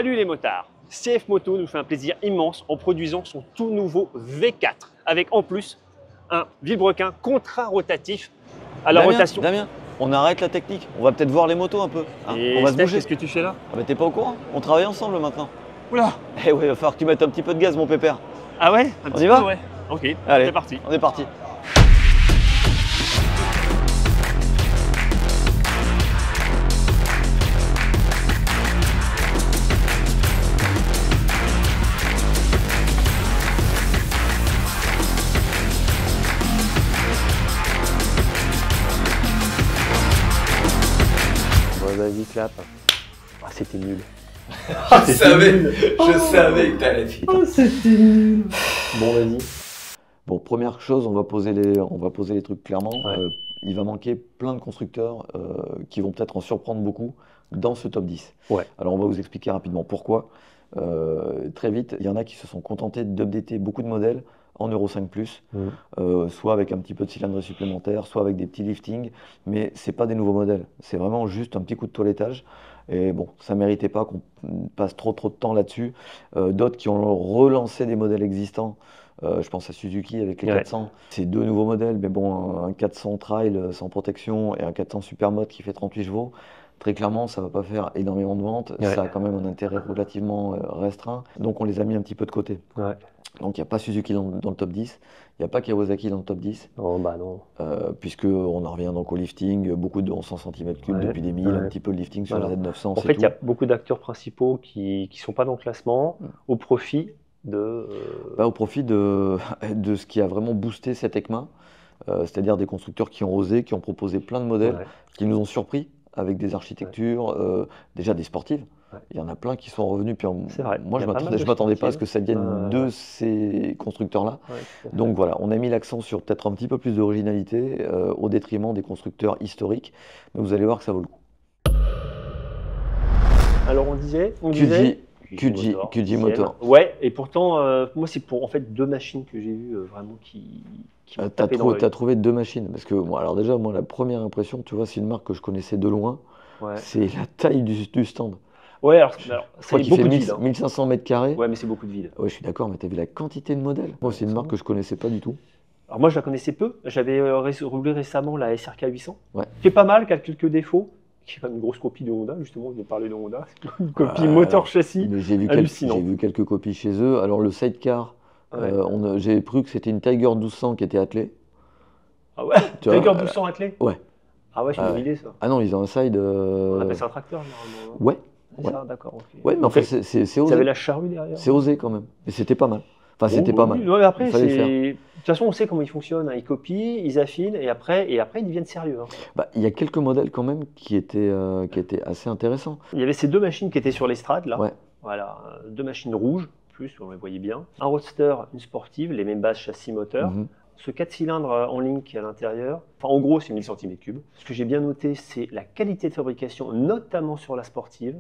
Salut les motards! CF Moto nous fait un plaisir immense en produisant son tout nouveau V4 avec en plus un vilebrequin contrarotatif à la rotation. Damien, on arrête la technique, on va peut-être voir les motos un peu. Hein, Et on va se bouger. qu'est-ce que tu fais là? Ah bah t'es pas au courant? On travaille ensemble maintenant. Oula! Eh oui, il va falloir que tu mettes un petit peu de gaz mon pépère. Ah ouais? On y va? Ouais. Ok, allez, c'est parti. On est parti. Vas-y, clap. Ah, c'était nul. Je savais que t'allais finir. Oh, c'était nul. Bon, vas-y. Bon, première chose, on va poser les trucs clairement. Ouais. Il va manquer plein de constructeurs qui vont peut-être en surprendre beaucoup dans ce top 10. Ouais. Alors on va vous expliquer rapidement pourquoi. Très vite, il y en a qui se sont contentés d'updater beaucoup de modèles en Euro 5+, soit avec un petit peu de cylindrée supplémentaire, soit avec des petits liftings, mais c'est pas des nouveaux modèles, c'est vraiment juste un petit coup de toilettage. Et bon, ça méritait pas qu'on passe trop de temps là-dessus. D'autres qui ont relancé des modèles existants, je pense à Suzuki avec les 400, c'est deux nouveaux modèles, mais bon, un 400 Trail sans protection et un 400 Supermode qui fait 38 chevaux. Très clairement, ça ne va pas faire énormément de ventes, ça a quand même un intérêt relativement restreint, donc on les a mis un petit peu de côté. Ouais. Donc il n'y a pas Suzuki dans le top 10, il n'y a pas Kawasaki dans le top 10, Oh bah non. puisqu'on en revient donc au lifting, beaucoup de 1100 cm3 depuis des 1000, un petit peu de lifting sur la Z900. En fait, il y a beaucoup d'acteurs principaux qui ne sont pas dans le classement, au profit de... Au profit de ce qui a vraiment boosté cette ECMA, c'est-à-dire des constructeurs qui ont osé, qui ont proposé plein de modèles, qui nous ont surpris avec des architectures, déjà des sportives. Il y en a plein qui sont revenus. Puis vrai. Moi, je ne m'attendais pas à ce que ça vienne de ces constructeurs-là. Donc voilà, on a mis l'accent sur peut-être un petit peu plus d'originalité au détriment des constructeurs historiques. Mais vous allez voir que ça vaut le coup. Alors on disait QG Motor. Ouais, et pourtant, moi c'est pour en fait deux machines que j'ai vues vraiment qui m'ont tapé dans l'œil. T'as trouvé deux machines? Parce que moi, alors déjà, moi, la première impression, tu vois, c'est une marque que je connaissais de loin. C'est la taille du stand. Ouais, alors c'est beaucoup de vide. 1500 mètres carrés. Ouais, mais c'est beaucoup de vide. Ouais, je suis d'accord, mais tu as vu la quantité de modèles? Moi, c'est une marque que je connaissais pas du tout. Alors moi, je la connaissais peu. J'avais roulé récemment la SRK 800, qui est pas mal, qui a quelques défauts, qui est comme une grosse copie de Honda, justement, je vais parler de Honda. Une copie moteur-châssis hallucinant. J'ai vu quelques copies chez eux. Alors, le sidecar, j'ai cru que c'était une Tiger 1200 qui était attelée. Ah ouais? Tiger 1200 attelée? Ouais. Ah ouais, c'est une bonne idée, ça. Ah non, ils ont un side... On appelle ça un tracteur, généralement. Ouais. Ça, d'accord. Ouais, mais en fait, c'est osé. Vous avez la charrue derrière. C'est osé quand même. Et c'était pas mal. Enfin, c'était pas mal. Ouais, après, de toute façon, on sait comment ils fonctionnent. Ils copient, ils affinent, et après ils deviennent sérieux. Il y a quelques modèles quand même qui étaient assez intéressants. Il y avait ces deux machines qui étaient sur l'estrade, là. Ouais. Voilà, deux machines rouges, plus, on les voyait bien. Un roadster, une sportive, les mêmes bases châssis moteur. Ce 4 cylindres en ligne qui est à l'intérieur, enfin en gros c'est 1000 cm3. Ce que j'ai bien noté, c'est la qualité de fabrication, notamment sur la sportive,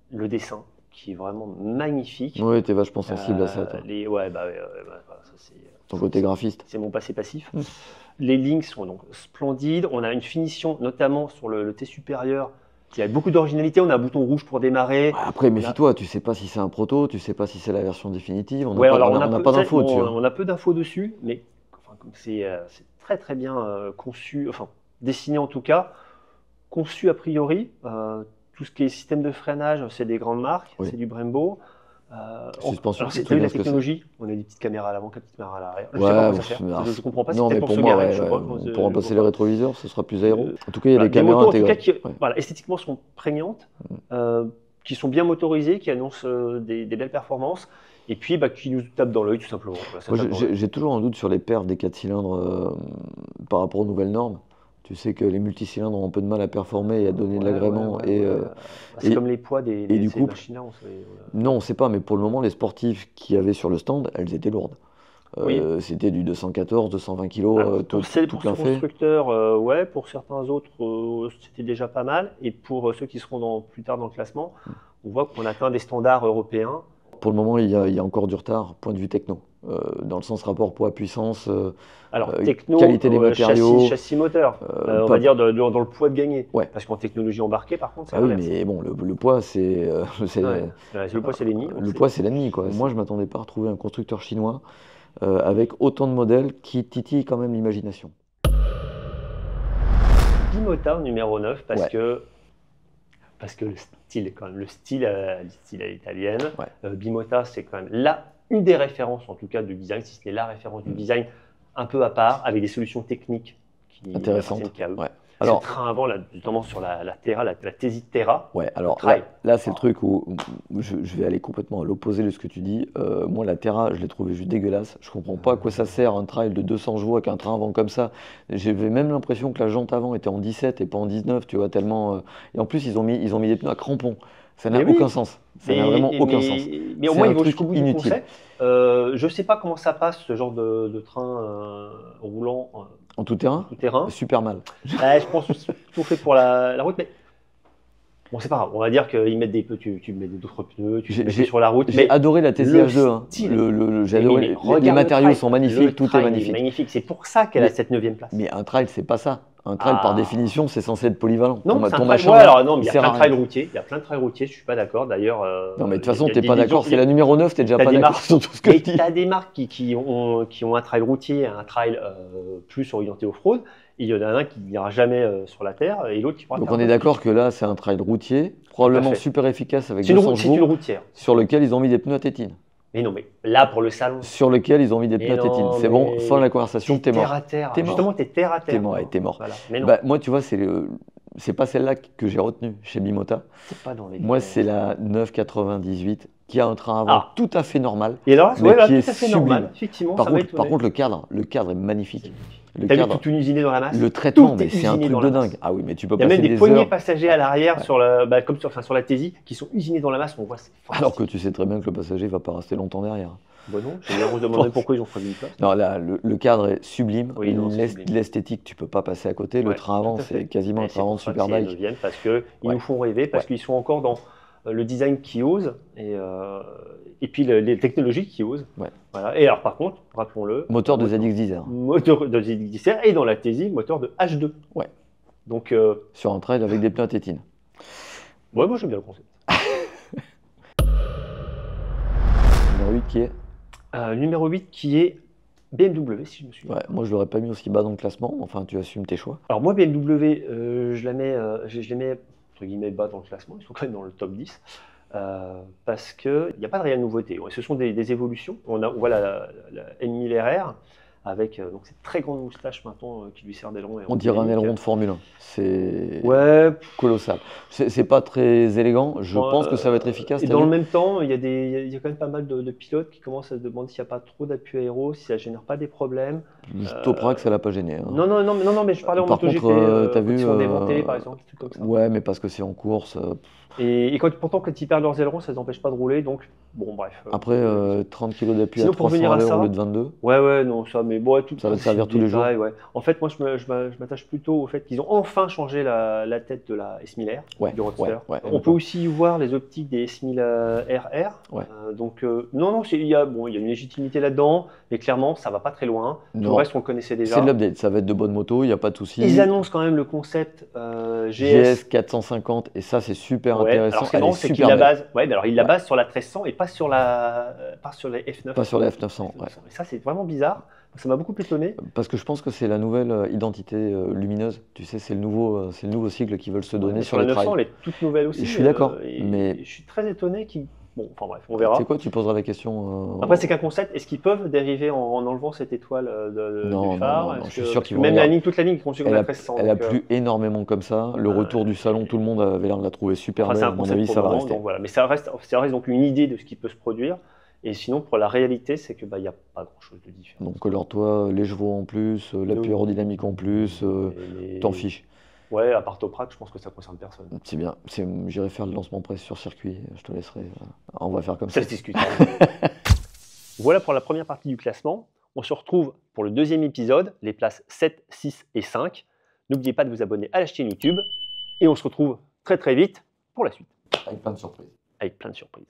le dessin qui est vraiment magnifique. Oui, tu es vachement sensible à ça. Toi. Ça c'est ton côté graphiste. C'est mon passé passif. Les lignes sont donc splendides, on a une finition notamment sur le T supérieur. Il y a beaucoup d'originalité, on a un bouton rouge pour démarrer. Après, méfie-toi, tu sais pas si c'est un proto, tu sais pas si c'est la version définitive, on n'a pas d'infos dessus. On a peu d'infos dessus, mais c'est très très bien conçu, enfin dessiné en tout cas, conçu a priori. Tout ce qui est système de freinage, c'est des grandes marques, c'est du Brembo. Suspension, c'est la technologie. On a des petites caméras à l'avant, des petites caméras à l'arrière. Je ne comprends pas. Non, mais pour moi, pour remplacer les rétroviseurs, ce sera plus aéro. En tout cas, il y a des caméras intégrées. Qui, esthétiquement, sont prégnantes, qui sont bien motorisées, qui annoncent des belles performances. Et puis, qui nous tape dans l'œil, tout simplement. J'ai toujours un doute sur les perfs des 4 cylindres par rapport aux nouvelles normes. Tu sais que les multicylindres ont un peu de mal à performer et à donner de l'agrément. C'est comme les poids des machines-là. Non, on ne sait pas, mais pour le moment, les sportives qu'il y avait sur le stand, elles étaient lourdes. C'était du 214, 220 kg, tout plein fait. Pour ce constructeur, pour certains autres, c'était déjà pas mal. Et pour ceux qui seront plus tard dans le classement, on voit qu'on atteint des standards européens. Pour le moment, il y a encore du retard, point de vue techno. dans le sens rapport poids-puissance, Alors, techno, qualité des matériaux. châssis moteur, on va dire dans le poids de gagner. Ouais. Parce qu'en technologie embarquée, par contre, c'est Ah oui, l'inverse. mais bon, le poids, c'est Le poids, c'est l'ennemi. le poids, c'est l'ennemi, quoi. Moi, je m'attendais pas à retrouver un constructeur chinois avec autant de modèles qui titillent quand même l'imagination. Bimota numéro 9, parce Ouais. que le style, quand même, le style à l'italienne. Ouais. Bimota, c'est quand même une des références, en tout cas, du design, si ce n'est la référence du design, un peu à part, avec des solutions techniques qui Intéressante. appartiennent qu'à eux. Ouais. Alors, ce train avant, là, notamment sur la Terra, la Tesi Terra. Ouais, alors Trail. là c'est le truc où je vais aller complètement à l'opposé de ce que tu dis. Moi, la Terra, je l'ai trouvé juste dégueulasse. Je comprends pas à quoi ça sert un trail de 200 chevaux avec un train avant comme ça. J'avais même l'impression que la jante avant était en 17 et pas en 19, tu vois, tellement. Et en plus, ils ont mis des pneus à crampons. Ça n'a Mais oui. aucun sens. Ça n'a vraiment aucun sens. Mais au C'est moins, un ils vont truc jusqu'au bout du inutile. concept. Je ne sais pas comment ça passe, ce genre de train roulant En tout terrain, tout terrain. super mal. Je pense que c'est tout fait pour la route, mais bon, c'est pas grave. On va dire qu'ils mettent tu mets d'autres pneus, tu mets sur la route. J'ai Mais adoré la TCH2. Hein. style. J'ai adoré. Les regarde matériaux le sont trail. magnifiques, Le tout est trail magnifique. magnifique. C'est pour ça qu'elle a Mais- cette 9e place. Mais un trail, c'est pas ça. Un trail, par définition, c'est censé être polyvalent. Non, c'est un ton trail. machin, Ouais, là, alors non, mais il y a sert plein à de trails rien. routiers. Il y a plein de trails routiers. Je suis pas d'accord. D'ailleurs. Non, mais de toute façon, il y a t'es des pas divisions- d'accord. C'est la numéro 9, t'es déjà T'as pas des d'accord marques- sur tout ce que Mais je dis. tu as des marques qui ont un trail routier, un trail plus orienté off-road. Il y en a un qui n'ira jamais sur la terre et l'autre qui pourra Donc faire on est un d'accord que là, c'est un trail routier, probablement fait. super efficace avec C'est 200 une chevaux, routière. sur lequel ils ont mis des pneus à tétine. Mais non, mais là, pour le salon, Sur lequel ils ont mis des Mais pneus à tétine. non, C'est bon, mais fin de la conversation, t'es terre mort. à terre. T'es mort. Justement, t'es terre à terre. T'es mort, ouais, t'es mort. Voilà. Mais non, Bah, moi, tu vois, c'est pas celle-là que j'ai retenue chez Bimota. c'est pas dans les. Moi, c'est la 998 qui a un train avant Ah. tout à fait normal. Et alors, mais ouais, là, qui est tout à fait sublime. normal. Effectivement, Par ça va contre, le cadre est magnifique. Le T'as vu cadre, tout usiné dans la masse. le traitement, Tout mais est c'est un usiné truc dans de la masse. dingue. Ah oui, mais tu peux Il y a passer même des des poignées heures. passagers à l'arrière Ouais. sur la Tesi qui sont usinés dans la masse. On voit, c'est Alors que fantastique. tu sais très bien que le passager va pas rester longtemps derrière. Bon, non, je me demandais pourquoi ils ont prévu une place. Non, là, le cadre est sublime. Oui, non, c'est sublime. L'esthétique, tu peux pas passer à côté. Le Ouais, train avant, tout à fait. c'est quasiment un Et c'est train avant de pour ça que c'est la Superbike. 9e, parce qu'ils Ouais. nous font rêver, parce Ouais. qu'ils sont encore dans le design qui ose et puis les technologies qui osent. Ouais. Voilà. Et alors, par contre, rappelons-le, Moteur de ZX10R. moteur de ZX10R et dans la Tesi, moteur de H2. Ouais. Donc, Sur un trail avec des pneus à tétine. ouais, moi j'aime bien le concept. Numéro 8 qui est. Numéro 8 qui est BMW, si je me souviens. Ouais, moi, je l'aurais pas mis aussi bas dans le classement. Enfin, tu assumes tes choix. Alors moi, BMW, je les mets entre guillemets bas dans le classement, ils sont quand même dans le top 10. Parce qu'il n'y a pas de réelle nouveauté. Ce sont des évolutions. On voit la M1000RR avec donc cette très grande moustache maintenant qui lui sert d'aileron. On dirait un aileron de Formule 1. C'est Ouais, colossal. C'est pas très élégant. Je Bon, pense que ça va être efficace. et t'as dans vu le même temps, il y a quand même pas mal de pilotes qui commencent à se demander s'il n'y a pas trop d'appui aéro, si ça ne génère pas des problèmes. Toprak, ça l'a pas gêné. Hein. Non, mais je parlais en Par MotoGP, contre, t'as quand vu, ils sont démontés par exemple, des trucs comme ça. Ouais, mais parce que c'est en course. Et pourtant, quand ils perdent leurs ailerons, ça ne les empêche pas de rouler, donc bon, bref. Après, 30 kg d'appui à Sinon, pour 300 revenir à à l'heure ça- au lieu de 22. Ouais, non, ça, mais bon, tout Ça va te servir tous les jours. Ouais. En fait, moi, je m'attache plutôt au fait qu'ils ont enfin changé la tête de la S1000R, Ouais, du Roadster. ouais, On peut aussi y voir les optiques des S1000RR. Ouais. Donc, non, il y a une légitimité là-dedans, mais clairement, ça va pas très loin. Tout Non. le reste, on le connaissait déjà. C'est de l'update, ça va être de bonnes motos, il n'y a pas de souci. Ils annoncent quand même le concept GS 450, et ça c'est super Ouais. intéressant. Alors, ce qui est Elle marrant, est c'est qu'il super la belle. base. Ouais, mais alors il la base sur la 1300 et pas sur les F9. Pas sur la F900, ouais. Et ça, c'est vraiment bizarre. Ça m'a beaucoup étonné. Parce que je pense que c'est la nouvelle identité lumineuse. Tu sais, c'est le nouveau cycle qu'ils veulent se donner sur la les 900, trails. elle est toute nouvelle aussi. Je suis d'accord, et mais- je suis très étonné qu'ils. Bon, enfin bref, on verra. C'est quoi, tu poseras la question Après, c'est qu'un concept. Est-ce qu'ils peuvent dériver en enlevant cette étoile Non, du phare? non, Est-ce je suis que- sûr parce qu'ils que vont même regarder. toute la ligne est conçue comme Elle la a, 1300. elle a donc, plu énormément comme ça. Le retour du salon, tout le monde avait l'air de la trouver super enfin, c'est belle. un À mon concept avis, pour ça le va moment, rester. donc voilà. Mais ça reste donc une idée de ce qui peut se produire. Et sinon, pour la réalité, c'est que n'y a pas grand-chose de différent. Donc alors toi, les chevaux en plus, l'appui Non. aérodynamique en plus, t'en fiches. Ouais, à part Toprak, je pense que ça concerne personne. C'est bien. J'irai faire le lancement presse sur circuit. Je te laisserai. On va faire comme ça. Ça se discute. Voilà pour la première partie du classement. On se retrouve pour le deuxième épisode, les places 7, 6 et 5. N'oubliez pas de vous abonner à la chaîne YouTube. Et on se retrouve très très vite pour la suite, Avec plein de surprises. avec plein de surprises.